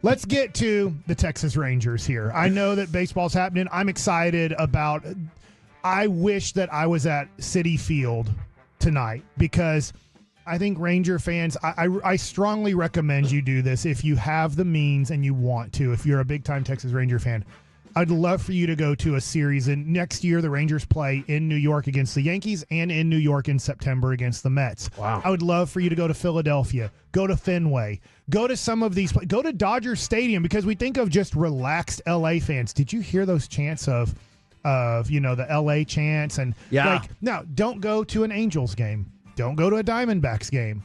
Let's get to the Texas Rangers here. I know that baseball's happening. I'm excited about. I wish that I was at Citi Field tonight because I think Ranger fans, I strongly recommend you do this if you have the means and you want to. If you're a big-time Texas Ranger fan, I'd love for you to go to a series. And next year, the Rangers play in New York against the Yankees and in New York in September against the Mets. Wow. I would love for you to go to Philadelphia, go to Fenway, go to some of these, go to Dodger Stadium because we think of just relaxed LA fans. Did you hear those chants of the LA chants? And now don't go to an Angels game. Don't go to a Diamondbacks game.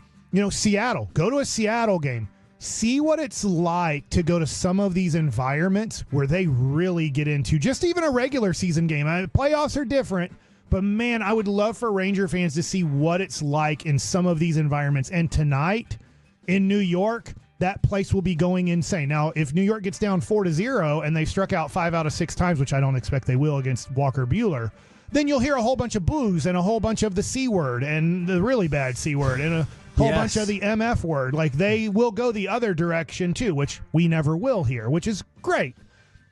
Seattle, go to a Seattle game. See what it's like to go to some of these environments where they really get into just even a regular season game. Playoffs are different, but man, I would love for Ranger fans to see what it's like in some of these environments. And tonight in New York, that place will be going insane. Now, if New York gets down 4-0 and they've struck out 5 out of 6 times, which I don't expect they will against Walker Buehler, then you'll hear a whole bunch of boos and a whole bunch of the C word and the really bad C word and a whole bunch of the MF word. Like, they will go the other direction, too, which we never will here, which is great.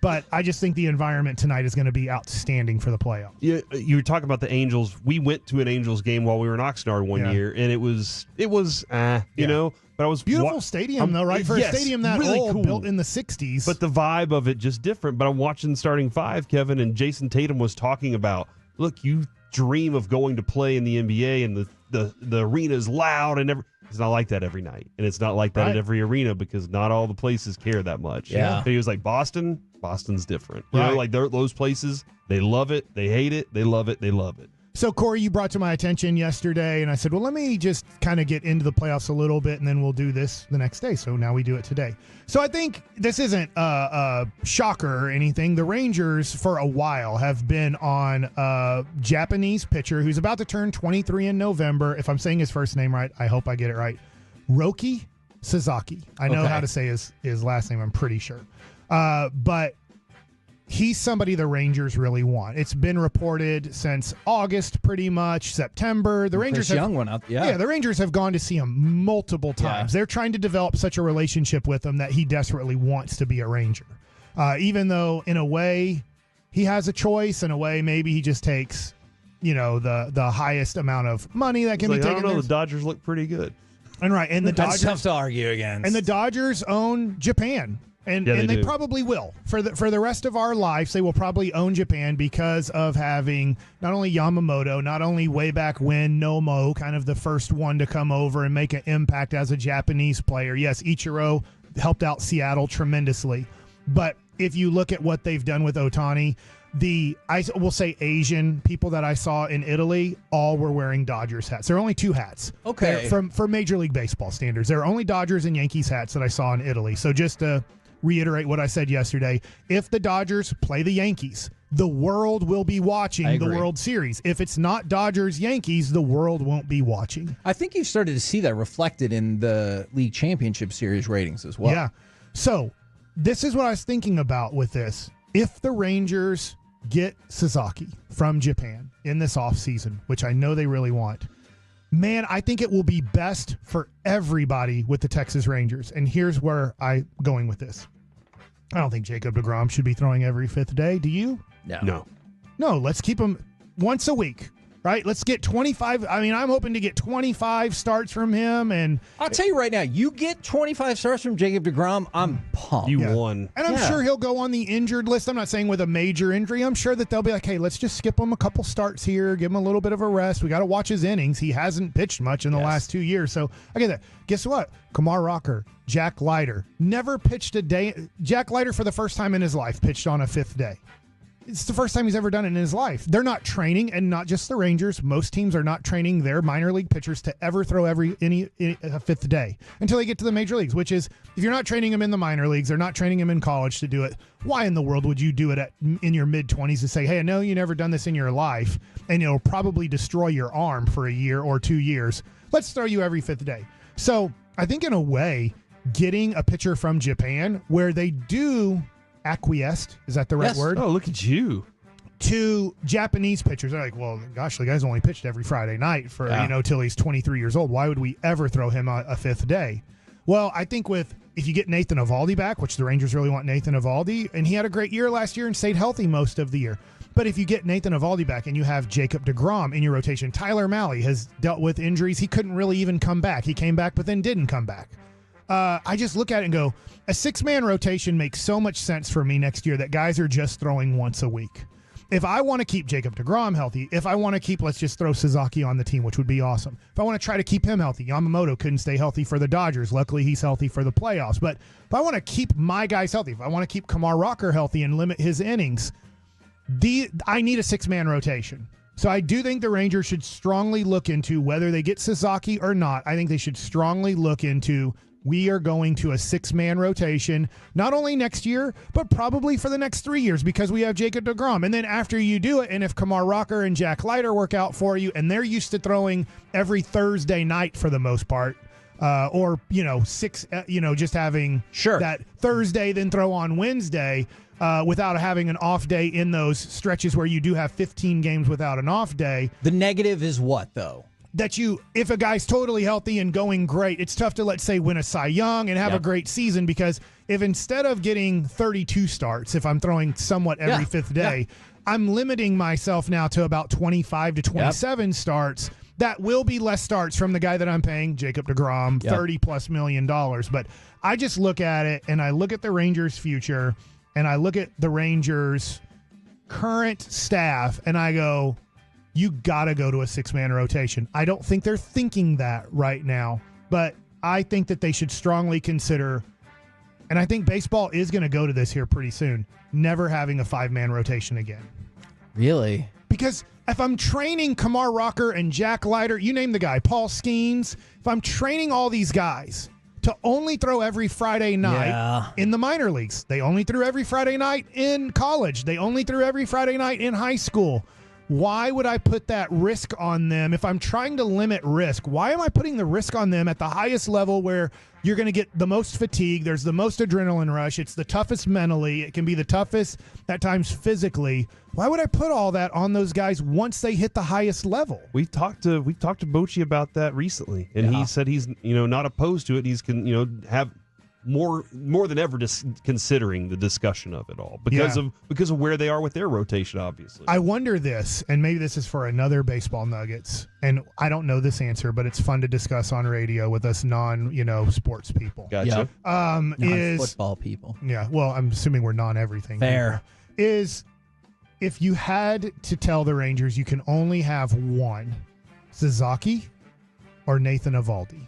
But I just think the environment tonight is going to be outstanding for the playoffs. You were talking about the Angels. We went to an Angels game while we were in Oxnard one year, and it was you know. But I was beautiful stadium, though, right? For a stadium that really old, cool. built in the 60s. But the vibe of it just different. But I'm watching starting 5, Kevin, and Jason Tatum was talking about, look, you dream of going to play in the NBA, and the arena is loud and it's not like that every night, and it's not like that at every arena because not all the places care that much. Yeah. So he was like, Boston's different. You know, like those places, they love it, they hate it, they love it, they love it. So, Corey, you brought to my attention yesterday, and I said, well, let me just kind of get into the playoffs a little bit, and then we'll do this the next day. So now we do it today. So I think this isn't a shocker or anything. The Rangers, for a while, have been on a Japanese pitcher who's about to turn 23 in November. If I'm saying his first name right, I hope I get it right. Roki Sasaki. I know how to say his last name, I'm pretty sure. But he's somebody the Rangers really want. It's been reported since August, pretty much, September. The Rangers the Rangers have gone to see him multiple times. They're trying to develop such a relationship with him that he desperately wants to be a Ranger. Even though, in a way, he has a choice. In a way, maybe he just takes, the highest amount of money that can be taken. I don't know. The Dodgers look pretty good. And the Dodgers, that's tough to argue against. And the Dodgers own Japan. And they probably will. For the rest of our lives, they will probably own Japan because of having not only Yamamoto, not only way back when Nomo, kind of the first one to come over and make an impact as a Japanese player. Yes, Ichiro helped out Seattle tremendously. But if you look at what they've done with Ohtani, I will say Asian people that I saw in Italy all were wearing Dodgers hats. There are only 2 hats. Okay. For Major League Baseball standards. There are only Dodgers and Yankees hats that I saw in Italy. So just to reiterate what I said yesterday, if the Dodgers play the Yankees, the world will be watching the World Series. If it's not Dodgers-Yankees, the world won't be watching. I think you've started to see that reflected in the League Championship Series ratings as well. Yeah. So this is what I was thinking about with this. If the Rangers get Sasaki from Japan in this offseason, which I know they really want, man, I think it will be best for everybody with the Texas Rangers. And here's where I'm going with this. I don't think Jacob deGrom should be throwing every 5th day. Do you? No. No, let's keep him once a week, right? Let's get 25. I mean, I'm hoping to get 25 starts from him. And I'll tell you right now, you get 25 starts from Jacob deGrom, I'm pumped. You won. And I'm sure he'll go on the injured list. I'm not saying with a major injury. I'm sure that they'll be like, hey, let's just skip him a couple starts here, give him a little bit of a rest. We got to watch his innings. He hasn't pitched much in the last 2 years. So I get that. Guess what? Kumar Rocker, Jack Leiter, never pitched a day. Jack Leiter, for the first time in his life, pitched on a 5th day. It's the first time he's ever done it in his life. They're not training, and not just the Rangers. Most teams are not training their minor league pitchers to ever throw a 5th day until they get to the major leagues, which is, if you're not training them in the minor leagues, they're not training them in college to do it. Why in the world would you do it in your mid-20s to say, hey, I know you never done this in your life, and it'll probably destroy your arm for a year or 2 years. Let's throw you every 5th day. So I think in a way, getting a pitcher from Japan where they do acquiesced, is that the right word? Oh, look at you. To Japanese pitchers. They're like, well, gosh, the guy's only pitched every Friday night for, till he's 23 years old. Why would we ever throw him a 5th day? Well, I think if you get Nathan Eovaldi back, which the Rangers really want Nathan Eovaldi, and he had a great year last year and stayed healthy most of the year. But if you get Nathan Eovaldi back and you have Jacob deGrom in your rotation, Tyler Mahle has dealt with injuries. He couldn't really even come back. He came back but then didn't come back. I just look at it and go, a 6-man rotation makes so much sense for me next year that guys are just throwing once a week. If I want to keep Jacob deGrom healthy, if I want to keep, let's just throw Sasaki on the team, which would be awesome. If I want to try to keep him healthy, Yamamoto couldn't stay healthy for the Dodgers. Luckily, he's healthy for the playoffs. But if I want to keep my guys healthy, if I want to keep Kumar Rocker healthy and limit his innings, I need a 6-man rotation. So I do think the Rangers should strongly look into whether they get Sasaki or not. I think they should strongly look into we are going to a 6-man rotation, not only next year, but probably for the next 3 years because we have Jacob deGrom. And then after you do it, and if Kumar Rocker and Jack Leiter work out for you, and they're used to throwing every Thursday night for the most part, or, just having that Thursday, then throw on Wednesday without having an off day in those stretches where you do have 15 games without an off day. The negative is what, though? That if a guy's totally healthy and going great, it's tough to, let's say, win a Cy Young and have a great season because if instead of getting 32 starts, if I'm throwing somewhat every fifth day, I'm limiting myself now to about 25 to 27 starts. That will be less starts from the guy that I'm paying, Jacob deGrom, $30+ million. But I just look at it and I look at the Rangers' future and I look at the Rangers' current staff and I go, you got to go to a 6-man rotation. I don't think they're thinking that right now, but I think that they should strongly consider, and I think baseball is going to go to this here pretty soon, never having a 5-man rotation again. Really? Because if I'm training Kumar Rocker and Jack Leiter, you name the guy, Paul Skeens, if I'm training all these guys to only throw every Friday night in the minor leagues, they only threw every Friday night in college, they only threw every Friday night in high school, why would I put that risk on them? If I'm trying to limit risk, why am I putting the risk on them at the highest level where you're going to get the most fatigue, there's the most adrenaline rush, it's the toughest mentally, it can be the toughest at times physically. Why would I put all that on those guys once they hit the highest level? We talked to Bochy about that recently, and he said he's not opposed to it. He's have more than ever just considering the discussion of it all because of where they are with their rotation, obviously. I wonder this, and maybe this is for another Baseball Nuggets, and I don't know this answer, but it's fun to discuss on radio with us sports people. Gotcha. Non-football people. Yeah, well, I'm assuming we're non-everything. Fair. Is if you had to tell the Rangers you can only have one, Sasaki or Nathan Eovaldi?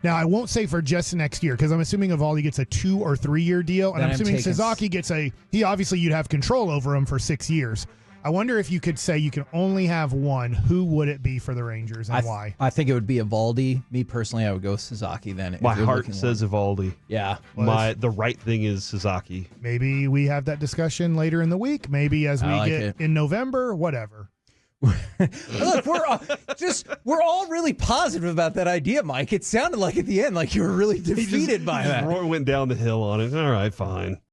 Now, I won't say for just next year because I'm assuming Eovaldi gets a 2 or 3 year deal, and I'm assuming Sasaki gets you'd have control over him for 6 years. I wonder if you could say you can only have one. Who would it be for the Rangers and why? I think it would be Eovaldi. Me personally, I would go Sasaki then. My heart says Eovaldi. Yeah. The right thing is Sasaki. Maybe we have that discussion later in the week. Maybe as we get in November, whatever. Look, we're all really positive about that idea, Mike. It sounded like at the end like you were really defeated by that. Roy went down the hill on it. All right, fine.